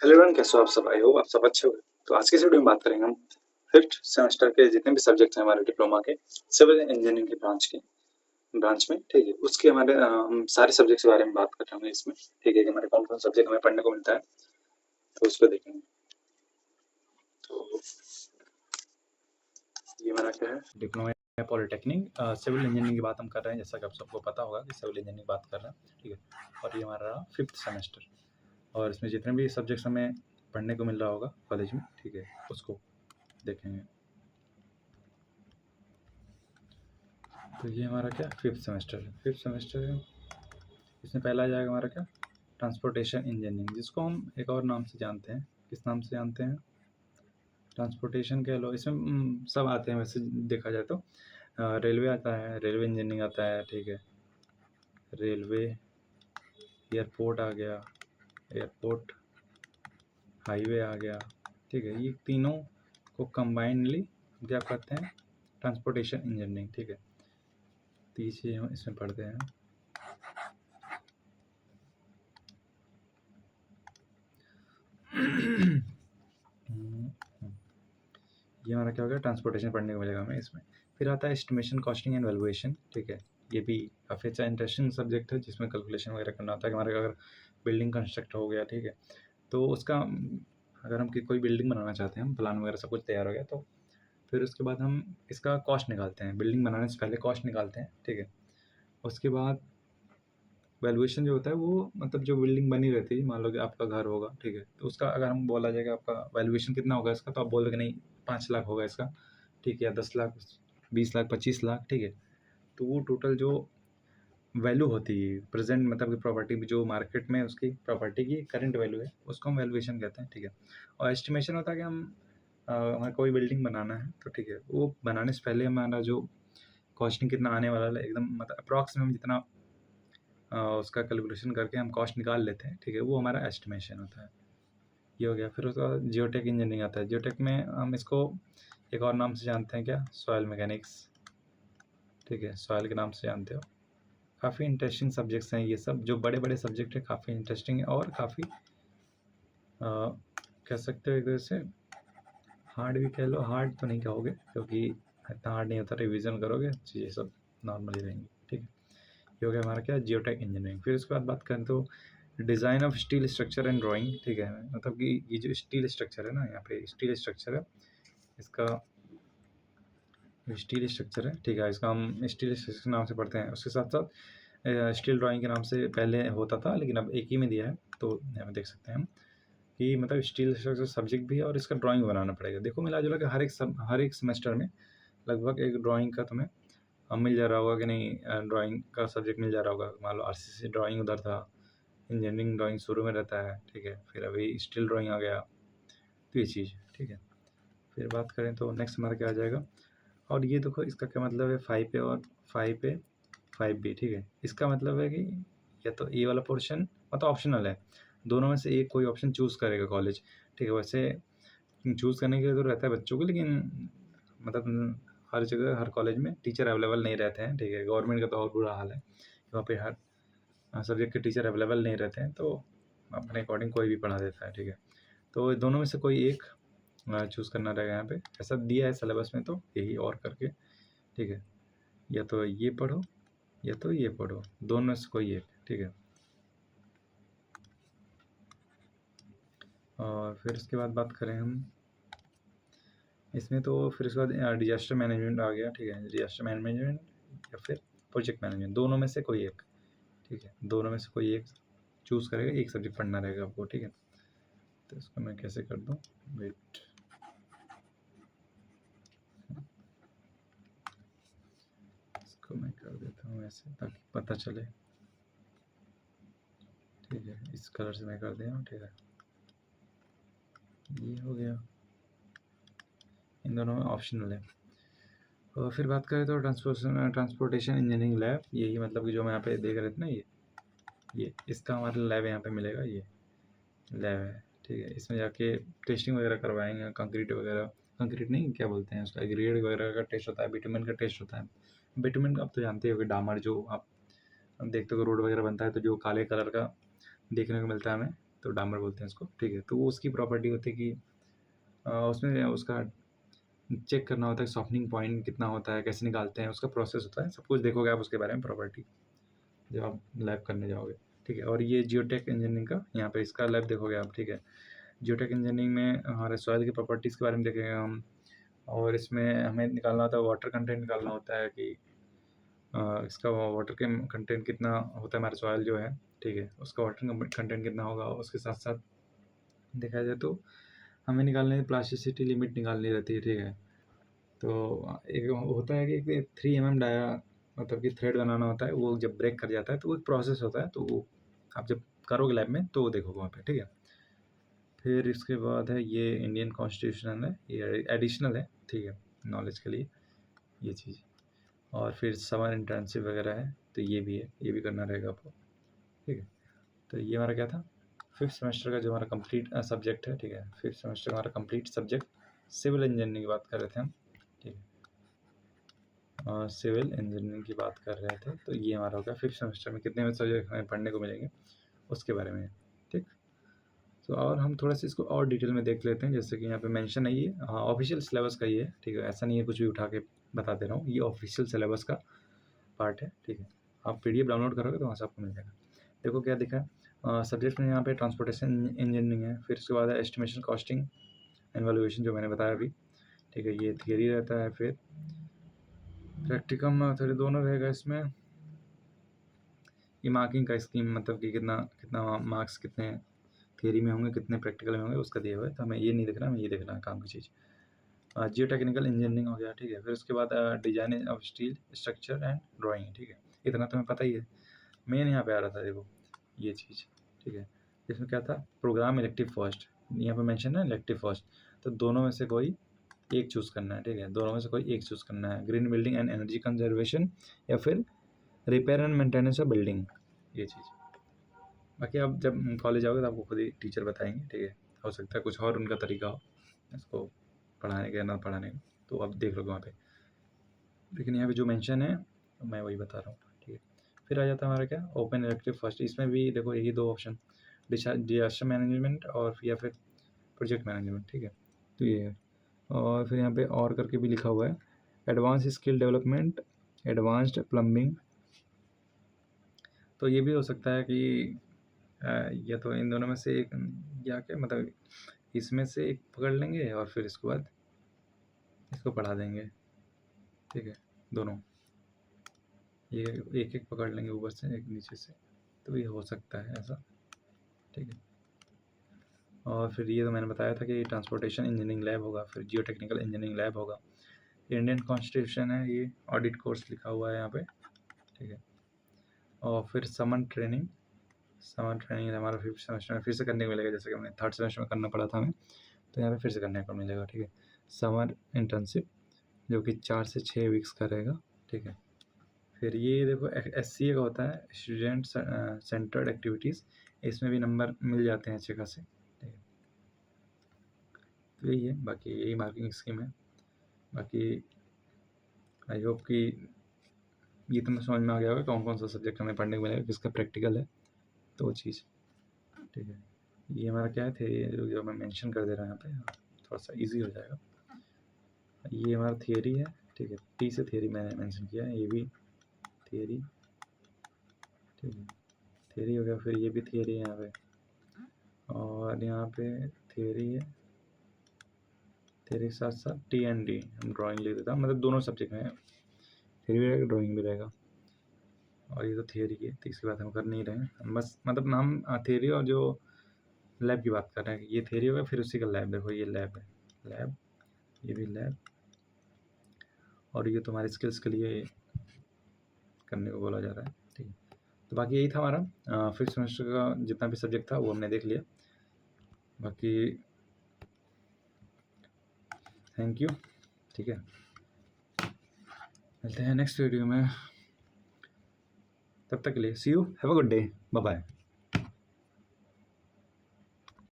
Hello everyone, कैसे हो आप सब? आई होप आप सब अच्छे हो। तो आज की इस वीडियो में बात करेंगे हम फिफ्थ सेमेस्टर के जितने भी सब्जेक्ट्स हैं हमारे डिप्लोमा के सिविल इंजीनियरिंग के ब्रांच में, ठीक है। उसके हमारे हम सारे सब्जेक्ट्स के बारे में बात कर रहे हैं इसमें, ठीक है, कि हमारे कौन कौन सब्जेक्ट हमें पढ़ने को मिलता है, तो उसको देखेंगे। तो ये हमारा क्या है, डिप्लोमा पॉलिटेक्निक सिविल इंजीनियरिंग की बात हम कर रहे हैं। जैसा कि आप सबको पता होगा कि सिविल इंजीनियरिंग बात कर रहे हैं, ठीक है। और ये हमारा फिफ्थ सेमेस्टर, और इसमें जितने भी सब्जेक्ट्स हमें पढ़ने को मिल रहा होगा कॉलेज में, ठीक है, उसको देखेंगे। तो ये हमारा क्या फिफ्थ सेमेस्टर है। इसमें पहला आ जाएगा हमारा क्या, ट्रांसपोर्टेशन इंजीनियरिंग, जिसको हम एक और नाम से जानते हैं। किस नाम से जानते हैं? ट्रांसपोर्टेशन कह लो। इसमें सब आते हैं वैसे देखा जाए तो। रेलवे आता है, रेलवे इंजीनियरिंग आता है, ठीक है। रेलवे, एयरपोर्ट आ गया, एयरपोर्ट, हाईवे आ गया, ठीक है। ये तीनों को कंबाइंडली क्या कहते हैं? ट्रांसपोर्टेशन इंजीनियरिंग, ठीक है। तो ये चीज़ हम इसमें पढ़ते हैं। ये हमारा क्या हो गया, ट्रांसपोर्टेशन पढ़ने को मिलेगा हमें इसमें। फिर आता है एस्टिमेशन, कॉस्टिंग एंड वैल्यूएशन, ठीक है। ये भी काफ़ी अच्छा इंटरेस्टिंग सब्जेक्ट है, जिसमें कैलकुलेशन वगैरह करना होता है कि हमारे अगर बिल्डिंग कंस्ट्रक्ट हो गया, ठीक है, तो उसका अगर हम कोई बिल्डिंग बनाना चाहते हैं, हम प्लान वगैरह सब कुछ तैयार हो गया, तो फिर उसके बाद हम इसका कॉस्ट निकालते हैं। बिल्डिंग बनाने से पहले कॉस्ट निकालते हैं, ठीक है। उसके बाद वैल्यूएशन जो होता है वो मतलब जो बिल्डिंग बनी रहती है, मान लो कि आपका घर होगा, ठीक है, तो उसका अगर हम बोला जाएगा आपका वैल्यूएशन कितना होगा इसका, तो आप बोलोगे नहीं 5 लाख होगा इसका, ठीक है, या 10 लाख, 20 लाख, 25 लाख, ठीक है। तो वो टोटल जो वैल्यू होती है प्रेजेंट, मतलब कि प्रॉपर्टी जो मार्केट में उसकी प्रॉपर्टी की करंट वैल्यू है, उसको हम वैल्यूएशन कहते हैं, ठीक है। और एस्टिमेशन होता है कि हम हमें कोई बिल्डिंग बनाना है, तो ठीक है, वो बनाने से पहले हमारा जो कॉस्टिंग कितना आने वाला है, एकदम मतलब अप्रॉक्स में हम जितना उसका कैलकुलेशन करके हम कॉस्ट निकाल लेते हैं, ठीक है, वो हमारा एस्टिमेशन होता है। ये हो गया। फिर उसका जियोटेक इंजीनियरिंग आता है। जियोटेक में हम इसको एक और नाम से जानते हैं, क्या, सॉइल मैकेनिक्स, ठीक है, सॉइल के नाम से जानते हो। काफ़ी इंटरेस्टिंग सब्जेक्ट्स हैं ये सब, जो बड़े बड़े सब्जेक्ट है, काफ़ी इंटरेस्टिंग है और काफ़ी कह सकते हो एक तरह से हार्ड भी कह लो। हार्ड तो नहीं कहोगे क्योंकि इतना हार्ड नहीं होता, रिविजन करोगे चीज़ें सब नॉर्मली रहेंगी, ठीक है। ये हो गया हमारा क्या, जियोटेक इंजीनियरिंग। फिर उसके बाद बात करें तो design of steel structure and drawing, ठीक है। मतलब कि ये जो स्टील स्ट्रक्चर है ना, यहाँ पे स्टील स्ट्रक्चर है, इसका स्टील स्ट्रक्चर है, ठीक है, इसका हम स्टील स्ट्रक्चर नाम से पढ़ते हैं। उसके साथ साथ स्टील ड्राइंग के नाम से पहले होता था, लेकिन अब एक ही में दिया है। तो यहाँ पे देख सकते हैं हम कि मतलब स्टील स्ट्रक्चर सब्जेक्ट भी है और इसका ड्राइंग बनाना पड़ेगा। देखो मिला जुला के हर एक सेमेस्टर में लगभग एक ड्राइंग का तुम्हें मिल जा रहा होगा कि नहीं, ड्राइंग का सब्जेक्ट मिल जा रहा होगा। मान लो आरसीसी ड्राइंग उधर था, इंजीनियरिंग ड्राइंग शुरू में रहता है, ठीक है, फिर अभी स्टील ड्राइंग आ गया, तो ये चीज़, ठीक है। फिर बात करें तो नेक्स्ट हमारा क्या आ जाएगा, और ये देखो इसका क्या मतलब है, 5A और 5A 5B, ठीक है। इसका मतलब है कि या तो ए वाला पोर्शन मतलब ऑप्शनल है, दोनों में से एक कोई ऑप्शन चूज़ करेगा कॉलेज, ठीक है। वैसे चूज़ करने के लिए तो रहता है बच्चों को, लेकिन मतलब हर जगह हर कॉलेज में टीचर अवेलेबल नहीं रहते हैं, ठीक है। गवर्नमेंट का तो और बुरा हाल है, वहाँ पे हर सब्जेक्ट के टीचर अवेलेबल नहीं रहते हैं, तो अपने अकॉर्डिंग कोई भी पढ़ा देता है, ठीक है। तो दोनों में से कोई एक चूज़ करना रहेगा यहाँ पे, ऐसा दिया है सिलेबस में, तो यही और करके, ठीक है, या तो ये पढ़ो या तो ये पढ़ो, दोनों में से कोई एक, ठीक है। और फिर उसके बाद बात करें हम इसमें, तो फिर उसके बाद डिजास्टर मैनेजमेंट आ गया, ठीक है। डिजास्टर मैनेजमेंट या फिर प्रोजेक्ट मैनेजमेंट, दोनों में से कोई एक, ठीक है, दोनों में से कोई एक चूज़ करेगा, एक सब्जेक्ट पढ़ना रहेगा आपको, ठीक है। तो इसको मैं कैसे कर दूँ, वेट, इसको मैं कर देता हूँ ऐसे ताकि पता चले, ठीक है। इस कलर से मैं कर दिया हूँ, ठीक है, ये हो गया। इन दोनों में ऑप्शनल है। और फिर बात करें तो ट्रांसपोर्टेशन इंजीनियरिंग लैब, यही मतलब कि जो हम यहाँ पे देख रहे थे ना, ये इसका हमारा लैब यहाँ पे मिलेगा, ये लैब है, ठीक है। इसमें जाके टेस्टिंग वगैरह करवाएंगे, कंक्रीट वगैरह, कंक्रीट नहीं क्या बोलते हैं उसका, ग्रेड वगैरह का टेस्ट होता है, बिटुमेन का टेस्ट होता है। बिटुमेन का आप तो जानते हो कि डामर जो आप देखते हो रोड वगैरह बनता है, तो जो काले कलर का देखने को मिलता है हमें, तो डामर बोलते हैं इसको, ठीक है। तो वो उसकी प्रॉपर्टी होती है कि उसमें उसका चेक करना होता है सॉफ्टनिंग पॉइंट कितना होता है, कैसे निकालते हैं, उसका प्रोसेस होता है, सब कुछ देखोगे आप उसके बारे में प्रॉपर्टी जब आप लैब करने जाओगे, ठीक है। और ये जियोटेक इंजीनियरिंग का यहाँ पे इसका लैब देखोगे आप, ठीक है। जियोटेक इंजीनियरिंग में हमारे सॉइल की प्रॉपर्टीज़ के बारे में देखेंगे हम, और इसमें हमें निकालना होता है वाटर कंटेंट निकालना होता है कि इसका वाटर के कंटेंट कितना होता है हमारा सॉइल जो है, ठीक है, उसका वाटर कंटेंट कितना होगा। उसके साथ साथ देखा जाए तो हमें निकालने की प्लास्टिसिटी लिमिट निकालनी रहती है, ठीक है। तो एक होता है कि 3 mm डाया मतलब कि थ्रेड बनाना होता है, वो जब ब्रेक कर जाता है तो वो एक प्रोसेस होता है, तो वो आप जब करोगे लैब में तो वो देखोगे वहाँ पे, ठीक है। फिर इसके बाद है ये इंडियन कॉन्स्टिट्यूशन है, ये एडिशनल है, ठीक है, नॉलेज के लिए ये चीज़। और फिर समर इंटर्नशिप वगैरह है, तो ये भी है, ये भी करना रहेगा आपको, ठीक है। तो ये हमारा क्या था, 5th सेमेस्टर का जो हमारा कंप्लीट सब्जेक्ट है, ठीक है। 5th सेमेस्टर का हमारा कंप्लीट सब्जेक्ट सिविल इंजीनियरिंग की बात कर रहे थे हम, ठीक है। सिविल इंजीनियरिंग की बात कर रहे थे, तो ये हमारा होगा 5th सेमेस्टर में कितने में सब्जेक्ट हमें पढ़ने को मिलेंगे उसके बारे में, ठीक। तो और हम थोड़ा सा इसको और डिटेल में देख लेते हैं, जैसे कि यहाँ पे मेंशन है ये, हाँ, ऑफिशियल सिलेबस का ये है, ठीक है। ऐसा नहीं है कुछ भी उठा के बता दे रहा हूँ, ये ऑफिशियल सिलेबस का पार्ट है, ठीक है। आप PDF डाउनलोड करोगे तो वहाँ से आपको मिल जाएगा। देखो क्या दिखा है, सब्जेक्ट में यहाँ पे ट्रांसपोर्टेशन इंजीनियरिंग है, फिर उसके बाद है एस्टिमेशन कॉस्टिंग एंड वैल्यूएशन जो मैंने बताया अभी, ठीक है। ये थियरी रहता है, फिर प्रैक्टिकम मेथड दोनों रहेगा इसमें। ये मार्किंग का स्कीम मतलब कि कितना कितना मार्क्स कितने थियरी में होंगे कितने प्रैक्टिकल में होंगे उसका दिया हुआ है, तो हमें ये नहीं देखना, हमें ये देखना है काम की चीज़। जियो टेक्निकल इंजीनियरिंग हो गया, ठीक है। फिर उसके बाद design of steel structure and drawing, ठीक है। इतना तो हमें पता ही है। मेन यहाँ पे आ रहा था देखो ये चीज़, ठीक है। इसमें क्या था, प्रोग्राम इलेक्टिव फर्स्ट, यहाँ पे मेंशन है इलेक्टिव फर्स्ट, तो दोनों में से कोई एक चूज़ करना है, ठीक है। दोनों में से कोई एक चूज़ करना है, green building and energy conservation या फिर repair and maintenance of building, ये चीज़। बाकी आप जब कॉलेज आओगे तो आपको खुद ही टीचर बताएंगे, ठीक है। हो सकता है कुछ और उनका तरीका हो इसको पढ़ाने का ना पढ़ाने का, तो आप देख लोगे वहाँ पे, लेकिन यहाँ पे जो मेंशन है मैं वही बता रहा हूँ, ठीक है। फिर आ जाता है हमारा क्या, ओपन इलेक्टिव फर्स्ट, इसमें भी देखो यही 2 ऑप्शन, डिजास्टर मैनेजमेंट और या फिर प्रोजेक्ट मैनेजमेंट, ठीक है। तो ये है, और फिर यहाँ पे और करके भी लिखा हुआ है advance skill development, advanced plumbing. तो ये भी हो सकता है कि या तो इन दोनों में से एक, या क्या मतलब इसमें से एक पकड़ लेंगे और फिर इसके बाद इसको पढ़ा देंगे, ठीक है। दोनों ये एक एक पकड़ लेंगे ऊपर से एक नीचे से, तो ये हो सकता है ऐसा, ठीक है। और फिर ये तो मैंने बताया था कि ट्रांसपोर्टेशन इंजीनियरिंग लैब होगा, फिर जियो टेक्निकल इंजीनियरिंग लैब होगा, इंडियन कॉन्स्टिट्यूशन है, ये ऑडिट कोर्स लिखा हुआ है यहाँ पे, ठीक है। और फिर समर ट्रेनिंग हमारा 5th सेमेस्टर में फिर से करने को मिलेगा, जैसे कि हमने 3rd सेमेस्टर में करना पड़ा था हमें, तो यहाँ पे फिर से करने को मिलेगा, ठीक है। समर इंटर्नशिप जो कि 4 से 6 वीक्स का रहेगा, ठीक है। फिर ये देखो SCA का होता है स्टूडेंट सेंटर्ड एक्टिविटीज़, इसमें भी नंबर मिल जाते हैं अच्छे खासे, ठीक है। तो यही है, बाकी यही मार्किंग स्कीम है। बाकी आई होप कि ये तो मैं समझ में आ गया होगा कौन कौन सा सब्जेक्ट हमें पढ़ने को मिलेगा, किसका प्रैक्टिकल है, तो वो चीज़, ठीक है। ये हमारा क्या है थे जो मैं मेंशन कर दे रहा हूँ यहाँ पे, थोड़ा सा इजी हो जाएगा। ये हमारा थियरी है, ठीक है। T से थियरी मैंने मेंशन किया है, ये भी थियरी, ठीक है। थियरी हो गया, फिर ये भी थियरी है यहाँ पे, और यहाँ पे थियरी है, थियरी के साथ साथ T&D हम ड्राइंग ले देता हूँ, मतलब दोनों सब्जेक्ट में थियरी भी रहेगा ड्राइंग भी रहेगा। और ये तो थियरी है, तो इसकी बात हम कर नहीं रहे हैं, हम बस मतलब हम थियरी और जो लैब की बात कर रहे हैं, ये थियरी होगा फिर उसी का लैब, देखो ये लैब है, लैब, ये भी लैब, और ये तुम्हारे स्किल्स के लिए करने को बोला जा रहा है, ठीक है। तो बाकी यही था हमारा 5th सेमेस्टर का जितना भी सब्जेक्ट था वो हमने देख लिया। बाकी थैंक यू, ठीक है। मिलते हैं नेक्स्ट वीडियो में, तब तक के लिए see you, have a good day, bye bye.